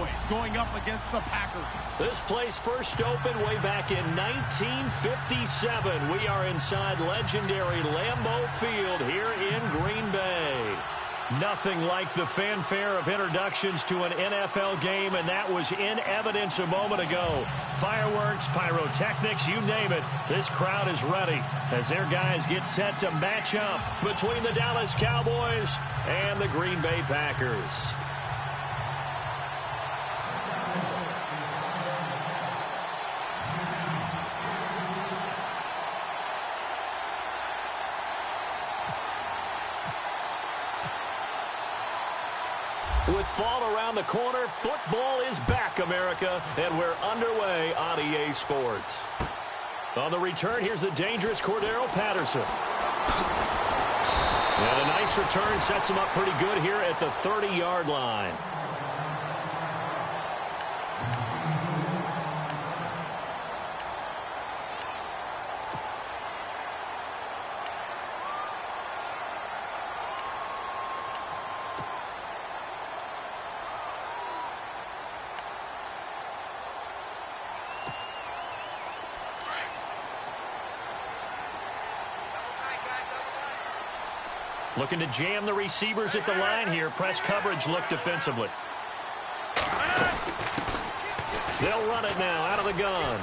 Cowboys going up against the Packers. This place first opened way back in 1957. We are inside legendary Lambeau Field here in Green Bay. Nothing like the fanfare of introductions to an NFL game, and that was in evidence a moment ago. Fireworks, pyrotechnics, you name it. This crowd is ready as their guys get set to match up between the Dallas Cowboys and the Green Bay Packers. With fall around the corner, football is back, America, and we're underway on EA Sports. On the return, here's the dangerous Cordero Patterson. And a nice return sets him up pretty good here at the 30-yard line. Looking to jam the receivers at the line here. Press coverage look defensively. They'll run it now out of the gun.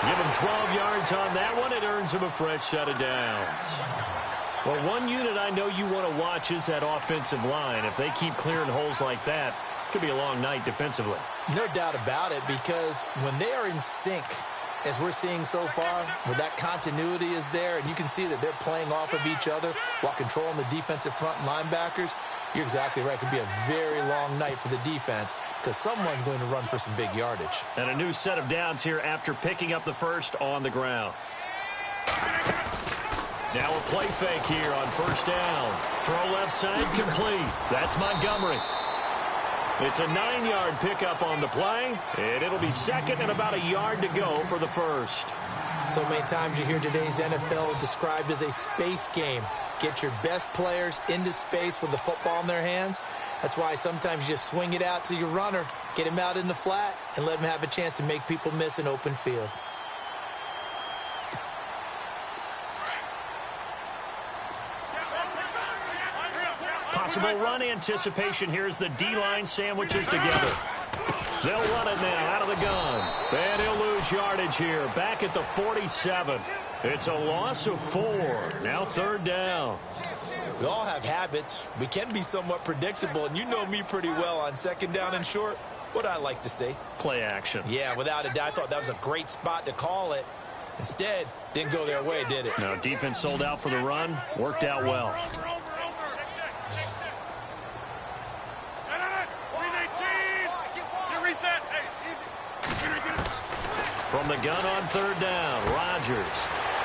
Give him 12 yards on that one. It earns him a fresh set of downs. Well, one unit I know you want to watch is that offensive line. If they keep clearing holes like that, it could be a long night defensively. No doubt about it, because when they are in sync, as we're seeing so far, where that continuity is there, and you can see that they're playing off of each other while controlling the defensive front linebackers, you're exactly right. It could be a very long night for the defense because someone's going to run for some big yardage. And a new set of downs here after picking up the first on the ground. Now a play fake here on first down. Throw left side complete. That's Montgomery. It's a 9-yard pickup on the play, and it'll be second and about a yard to go for the first. So many times you hear today's NFL described as a space game. Get your best players into space with the football in their hands. That's why sometimes you just swing it out to your runner, get him out in the flat, and let him have a chance to make people miss an open field. Possible run anticipation here as the D-line sandwiches together. They'll run it now out of the gun. And he'll lose yardage here. Back at the 47. It's a loss of 4. Now third down. We all have habits. We can be somewhat predictable, and you know me pretty well on second down and short. What I like to say? Play action. Yeah, without a doubt. I thought that was a great spot to call it. Instead, didn't go their way, did it? No, defense sold out for the run. Worked out well. From the gun on third down, Rodgers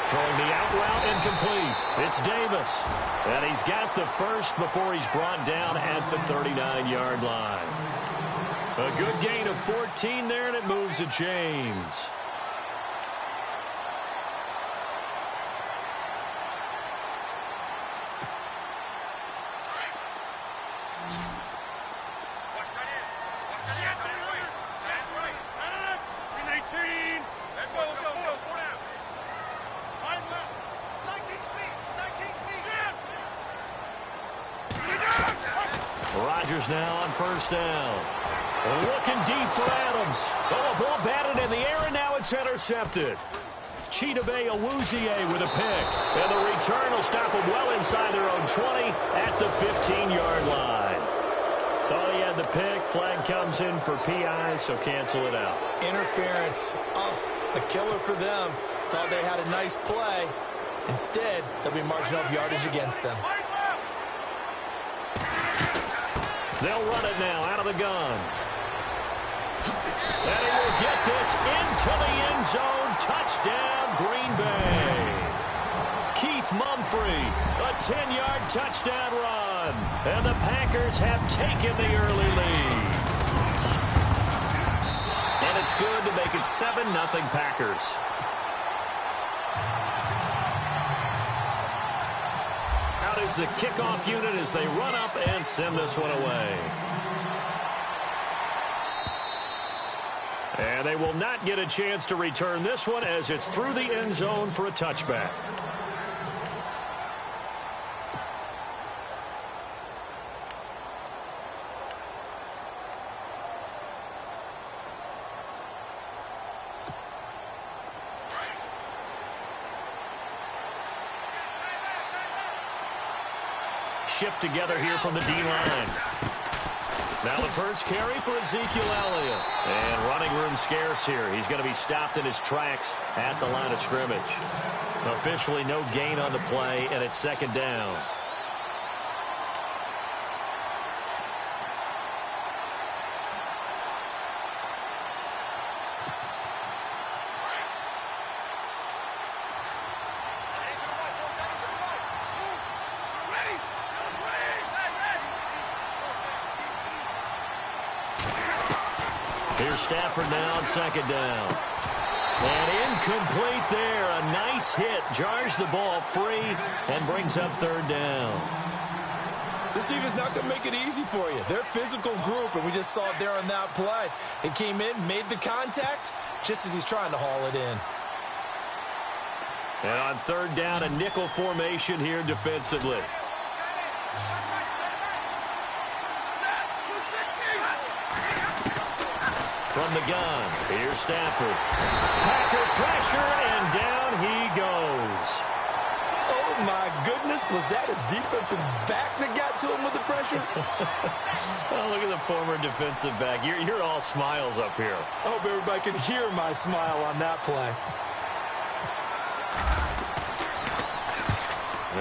throwing the out route incomplete. It's Davis, and he's got the first before he's brought down at the 39-yard line. A good gain of 14 there, and it moves the chains. Rodgers now on first down. Looking deep for Adams. Oh, a ball batted in the air, and now it's intercepted. Chidobe Awuzie with a pick. And the return will stop them well inside their own 20 at the 15-yard line. Thought he had the pick. Flag comes in for PI, so cancel it out. Interference. Oh, a killer for them. Thought they had a nice play. Instead, they'll be marching off yardage against them. They'll run it now out of the gun. And he will get this into the end zone. Touchdown, Green Bay. Keith Mumphrey, a 10-yard touchdown run. And the Packers have taken the early lead. And it's good to make it 7-0 Packers. Out out as the kickoff unit as they run up and send this one away. And they will not get a chance to return this one as it's through the end zone for a touchback. Shift together here from the D-line. Now the first carry for Ezekiel Elliott. And running room scarce here. He's going to be stopped in his tracks at the line of scrimmage. Officially no gain on the play, and it's second down. Here's Stafford now on second down. And incomplete there. A nice hit. Jars the ball free and brings up third down. This defense not going to make it easy for you. They're a physical group, and we just saw it there on that play. It came in, made the contact, just as he's trying to haul it in. And on third down, a nickel formation here defensively. From the gun, here's Stafford. Packer pressure, and down he goes. Oh, my goodness. Was that a defensive back that got to him with the pressure? Oh, look at the former defensive back. You're all smiles up here. I hope everybody can hear my smile on that play.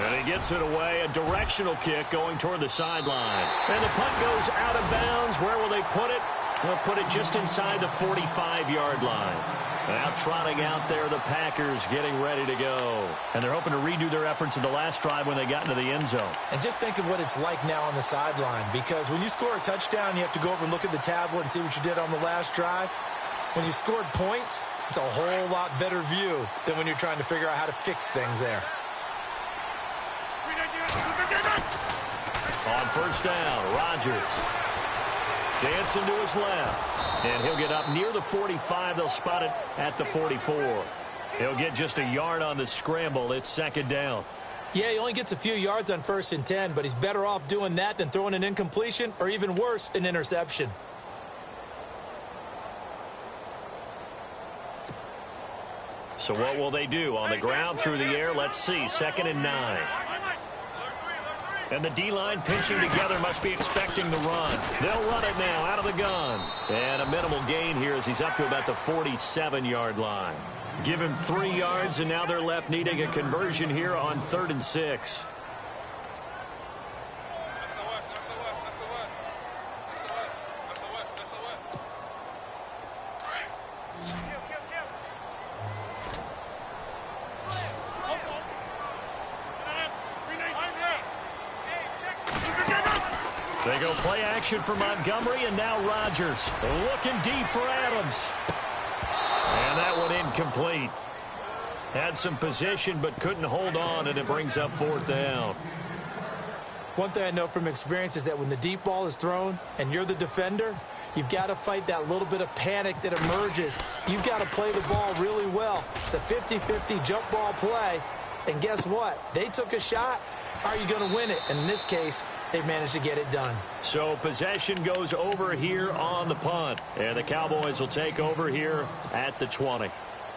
And he gets it away. A directional kick going toward the sideline. And the punt goes out of bounds. Where will they put it? They'll put it just inside the 45-yard line. Now trotting out there, the Packers getting ready to go. And they're hoping to redo their efforts in the last drive when they got into the end zone. And just think of what it's like now on the sideline, because when you score a touchdown, you have to go over and look at the tablet and see what you did on the last drive. When you scored points, it's a whole lot better view than when you're trying to figure out how to fix things there. On first down, Rodgers. Dancing to his left. And he'll get up near the 45. They'll spot it at the 44. He'll get just a yard on the scramble. It's second down. Yeah, he only gets a few yards on 1st and 10, but he's better off doing that than throwing an incompletion or even worse, an interception. So what will they do? On the ground, through the air, let's see. 2nd and 9. And the D-line pinching together, must be expecting the run. They'll run it now out of the gun. And a minimal gain here as he's up to about the 47-yard line. Give him 3 yards, and now they're left needing a conversion here on 3rd and 6. They go play action for Montgomery, and now Rodgers looking deep for Adams. And that one incomplete. Had some position but couldn't hold on, and it brings up 4th down. One thing I know from experience is that when the deep ball is thrown and you're the defender, you've got to fight that little bit of panic that emerges. You've got to play the ball really well. It's a 50-50 jump ball play. And guess what? They took a shot. How are you going to win it? And in this case, they managed to get it done. So possession goes over here on the punt. And the Cowboys will take over here at the 20.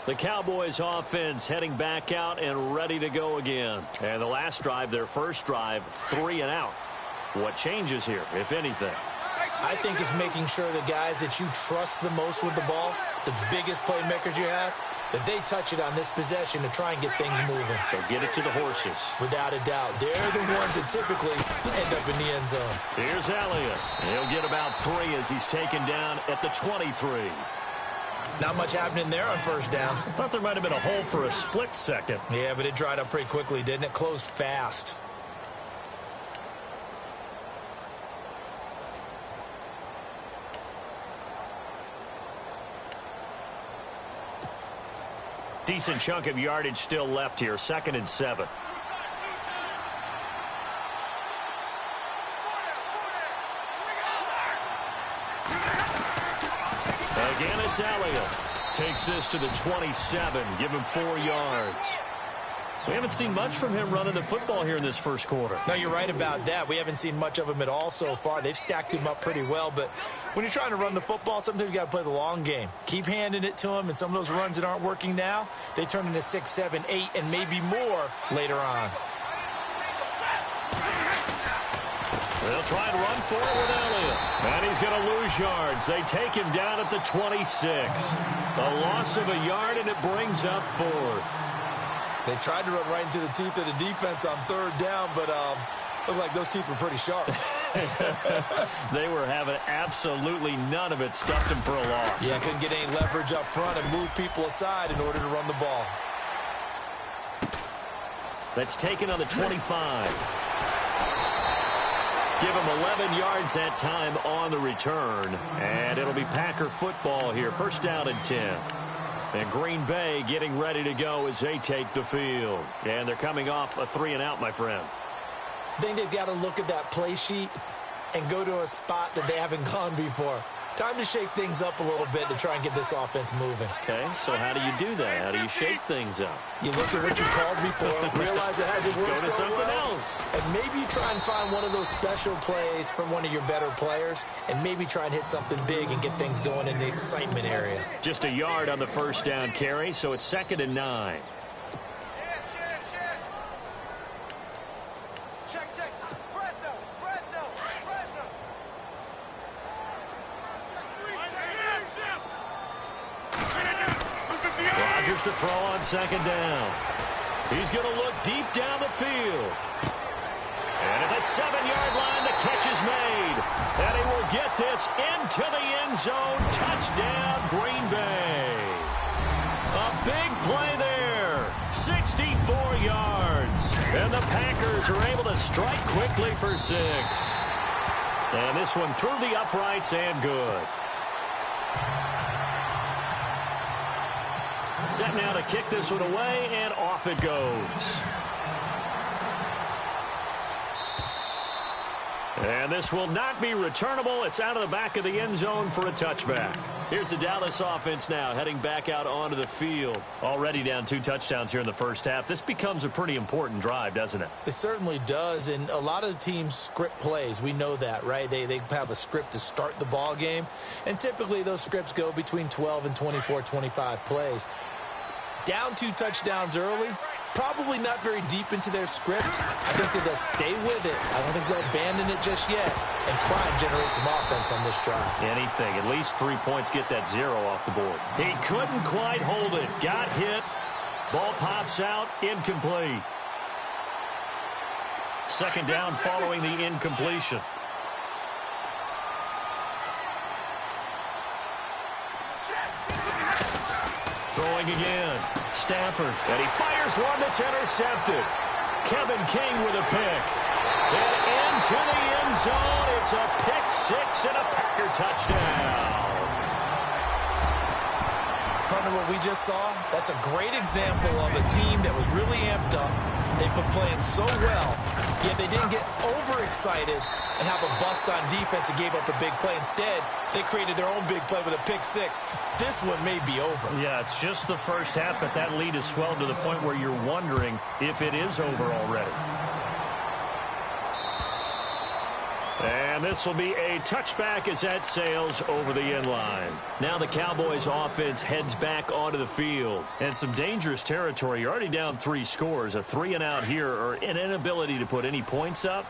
The Cowboys offense heading back out and ready to go again. And the last drive, their first drive, 3 and out. What changes here, if anything? I think it's making sure the guys that you trust the most with the ball, the biggest playmakers you have, that they touch it on this possession to try and get things moving. So get it to the horses. Without a doubt. They're the ones that typically end up in the end zone. Here's Elliott. He'll get about 3 as he's taken down at the 23. Not much happening there on first down. I thought there might have been a hole for a split second. Yeah, but it dried up pretty quickly, didn't it? Closed fast. Decent chunk of yardage still left here. 2nd and 7. Again, it's Elliott. Takes this to the 27. Give him 4 yards. We haven't seen much from him running the football here in this first quarter. No, you're right about that. We haven't seen much of him at all so far. They've stacked him up pretty well, but when you're trying to run the football, sometimes you got to play the long game. Keep handing it to him, and some of those runs that aren't working now, they turn into 6, 7, 8, and maybe more later on. They'll try and run for it with Elliott. And he's going to lose yards. They take him down at the 26. A loss of a yard, and it brings up 4th. They tried to run right into the teeth of the defense on 3rd down, but looked like those teeth were pretty sharp. They were having absolutely none of it. Stuffed him for a loss. Yeah, couldn't get any leverage up front and move people aside in order to run the ball. That's taken on the 25. Give him 11 yards that time on the return. And it'll be Packer football here. First down and 10. And Green Bay getting ready to go as they take the field. And they're coming off a 3-and-out, my friend. I think they've got to look at that play sheet and go to a spot that they haven't gone before. Time to shake things up a little bit to try and get this offense moving. Okay, so how do you do that? How do you shake things up? You look at what you called before, realize it hasn't worked Go to so something well, else. and maybe you try and find one of those special plays from one of your better players, and maybe try and hit something big and get things going in the excitement area. Just a yard on the first down carry, so it's 2nd and 9. To throw on 2nd down. He's going to look deep down the field. And at the 7-yard line, the catch is made. And he will get this into the end zone. Touchdown, Green Bay. A big play there. 64 yards. And the Packers are able to strike quickly for 6. And this one through the uprights and good. Set now to kick this one away, and off it goes. And this will not be returnable. It's out of the back of the end zone for a touchback. Here's the Dallas offense now heading back out onto the field. Already down 2 touchdowns here in the first half. This becomes a pretty important drive, doesn't it? It certainly does, and a lot of the teams script plays. We know that, right? They have a script to start the ball game, and typically those scripts go between 12 and 24, 25 plays. Down 2 touchdowns early, probably not very deep into their script. I think that they'll stay with it. I don't think they'll abandon it just yet and try and generate some offense on this drive. Anything. At least 3 points, get that 0 off the board. He couldn't quite hold it. Got hit. Ball pops out. Incomplete. 2nd down following the incompletion. Throwing again. Stafford. And he fires one that's intercepted. Kevin King with a pick. And into the end zone. It's a pick 6 and a Packer touchdown. Partner, what we just saw, that's a great example of a team that was really amped up. They've been playing so well, yet they didn't get overexcited and have a bust on defense and gave up a big play. Instead, they created their own big play with a pick 6. This one may be over. Yeah, it's just the first half, but that lead has swelled to the point where you're wondering if it is over already. And this will be a touchback as that sails over the end line. Now the Cowboys offense heads back onto the field. And some dangerous territory. You're already down 3 scores. A 3-and-out here or an inability to put any points up.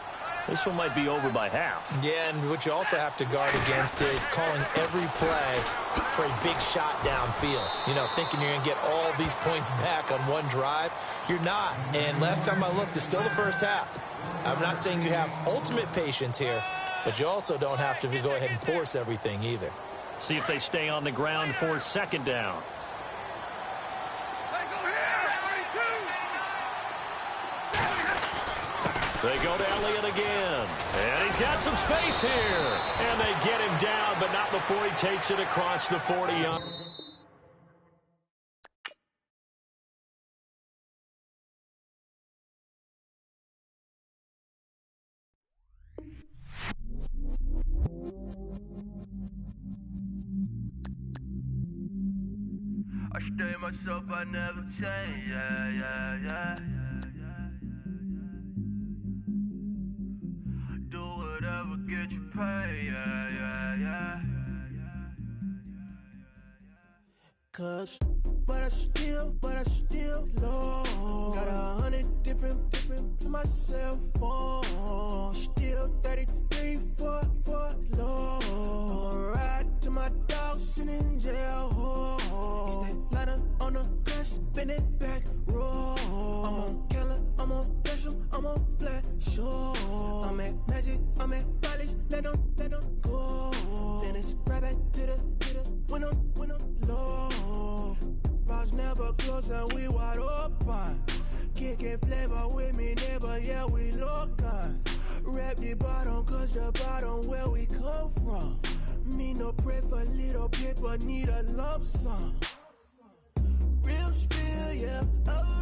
This one might be over by half. Yeah, and what you also have to guard against is calling every play for a big shot downfield. You know, thinking you're going to get all these points back on one drive. You're not. And last time I looked, it's still the first half. I'm not saying you have ultimate patience here, but you also don't have to go ahead and force everything either. See if they stay on the ground for 2nd down. They go to Elliott again. And he's got some space here. And they get him down, but not before he takes it across the 40-yard. stay myself, I never change, yeah. Do whatever, get you paid, yeah. Cause, but I still low. Got 100 different in my cell phone. Still 33 for low. I'ma ride to my dog sitting in jail. It's that ladder on the grass, spin it back, roll. I'm on Keller, I'm on Gresham, I'm on Flat Shore. I'm at Magic, I'm at Bally's, let them go. Then it's right back to the when I'm low. Bars never close and we wide open. Kicking flavor with me, neighbor, yeah, we local. Rap the bottom, cause the bottom where we come from. Me no pray for little paper, need a lump sum. Real spill, yeah, oh.